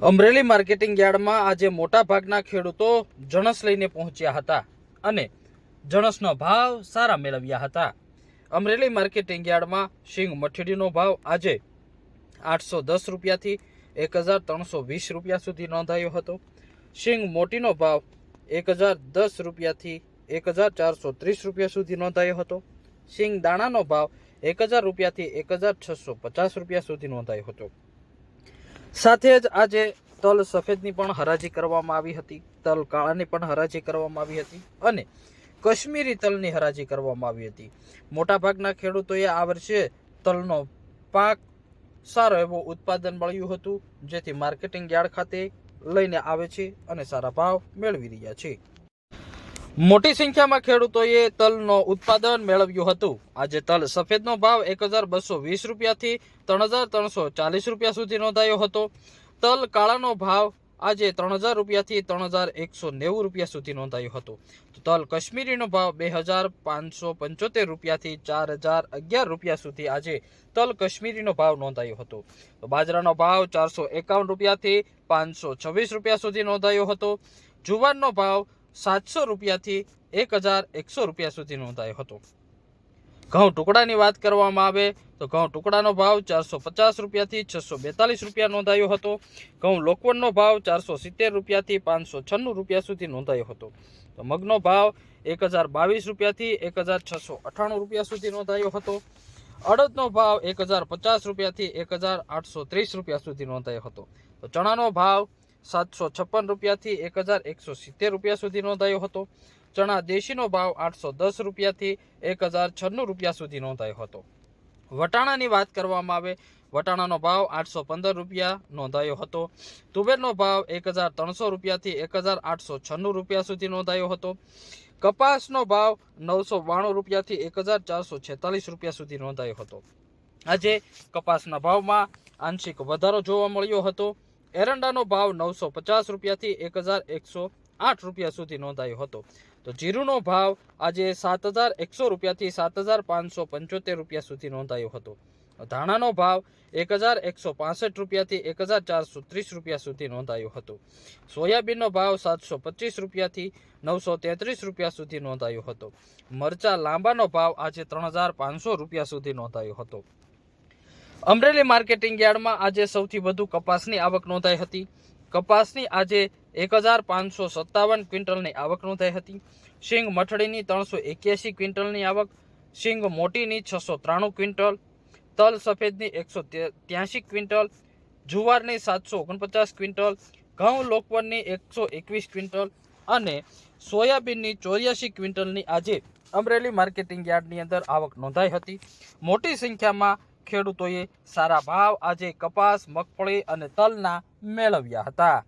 Amreli marketing યાર્ડમાં આજે મોટા ભાગના ખેડૂતો જણસ લઈને પહોંચ્યા હતા અને જણસનો ભાવ સારા મેળવ્યા હતા. અમરેલી માર્કેટિંગ યાર્ડમાં શીંગ મઠડીનો ભાવ આજે 810 રૂપિયાથી 1320 રૂપિયા સુધી નોંધાયો હતો. શીંગ મોટીનો ભાવ 1010 રૂપિયાથી 1430 રૂપિયા સુધી નોંધાયો હતો. શીંગ દાણાનો ભાવ 1000 રૂપિયાથી 1650 રૂપિયા સુધી નોંધાયો હતો. સાથે જ આજે તલ સફેદની પણ હરાજી કરવામાં આવી હતી, તલ કાળાની પણ હરાજી કરવામાં આવી હતી અને કશ્મીરી તલની હરાજી કરવામાં આવી હતી. મોટાભાગના ખેડૂતોએ આ વર્ષે તલનો પાક સારો એવો ઉત્પાદન મળ્યું હતું, જેથી માર્કેટિંગ યાર્ડ ખાતે લઈને આવે છે અને સારા ભાવ મેળવી રહ્યા છે. મોટી સંખ્યામાં ખેડૂતોએ તલનો ઉત્પાદન મેળવ્યું હતું. આજે તલ સફેદનો ભાવ 1220 રૂપિયાથી 3340 રૂપિયા સુધી નોંધાયો હતો. તલ કાળાનો ભાવ આજે 3000 રૂપિયાથી 3190 રૂપિયા સુધી નોંધાયો હતો. તલ કશ્મીરીનો ભાવ 2575 રૂપિયાથી 4011 રૂપિયા સુધી આજે તલ કશ્મીરીનો ભાવ નોંધાયો હતો. તો બાજરાનો ભાવ 451 રૂપિયાથી 526 રૂપિયા સુધી નોંધાયો હતો. જુવારનો ભાવ 700 રૂપિયાથી 1100 રૂપિયા સુધી નોંધાયો હતો. ઘઉં ટુકડાની વાત કરવામાં આવે તો ઘઉં ટુકડાનો ભાવ 450 રૂપિયાથી 642 રૂપિયા નોંધાયો હતો. ઘઉં લોકવનનો ભાવ 470 રૂપિયાથી 596 રૂપિયા સુધી નોંધાયો હતો. તો મગનો ભાવ 1022 રૂપિયાથી 1698 રૂપિયા સુધી નોંધાયો હતો. અડદનો ભાવ 1050 રૂપિયાથી 1830 રૂપિયા સુધી નોંધાયો હતો. તો ચણાનો ભાવ 756 રૂપિયાથી 1170 રૂપિયા સુધી નોંધાયો હતો. ચણા દેશીનો ભાવ 810 રૂપિયાથી 1096 રૂપિયા સુધી નોંધાયો હતો. વટાણાની વાત કરવામાં આવે, વટાણાનો ભાવ 815 રૂપિયા નોંધાયો હતો. તુવેરનો ભાવ 1300 રૂપિયાથી 1896 રૂપિયા સુધી નોંધાયો હતો. કપાસનો ભાવ 992 રૂપિયાથી 1446 રૂપિયા સુધી નોંધાયો હતો. આજે કપાસના ભાવમાં આંશિક વધારો જોવા મળ્યો હતો. એરંડાનો ભાવ 950 રૂપિયાથી 1108 રૂપિયા સુધી નોંધાયો હતો. તો જીરુનો ભાવ આજે 7100 રૂપિયાથી 7575 રૂપિયા સુધી નોંધાયો હતો. ધાણાનો ભાવ 1165 રૂપિયાથી 1430 રૂપિયા સુધી નોંધાયો હતો. સોયાબીનનો ભાવ 725 રૂપિયાથી 933 રૂપિયા સુધી નોંધાયો હતો. મરચા લાંબાનો ભાવ આજે 3500 રૂપિયા સુધી નોંધાયો હતો. અમરેલી માર્કેટિંગ યાર્ડમાં આજે સૌથી વધુ કપાસની આવક નોંધાઈ હતી. કપાસની આજે 1557 ક્વિન્ટલની આવક નોંધાઈ હતી. શીંગ મઠડીની 381 ક્વિન્ટલની આવક, શીંગ મોટીની 693 ક્વિન્ટલ, તલ સફેદની 183 ક્વિન્ટલ, જુવારની 749 ક્વિન્ટલ, ઘઉં લોકવનની 121 ક્વિન્ટલ અને સોયાબીનની 84 ક્વિન્ટલની આજે અમરેલી માર્કેટિંગ યાર્ડની અંદર આવક નોંધાઈ હતી. મોટી સંખ્યામાં ખેડૂતોએ સારા ભાવ આજે કપાસ, મગફળી અને તલના મેળવ્યા હતા.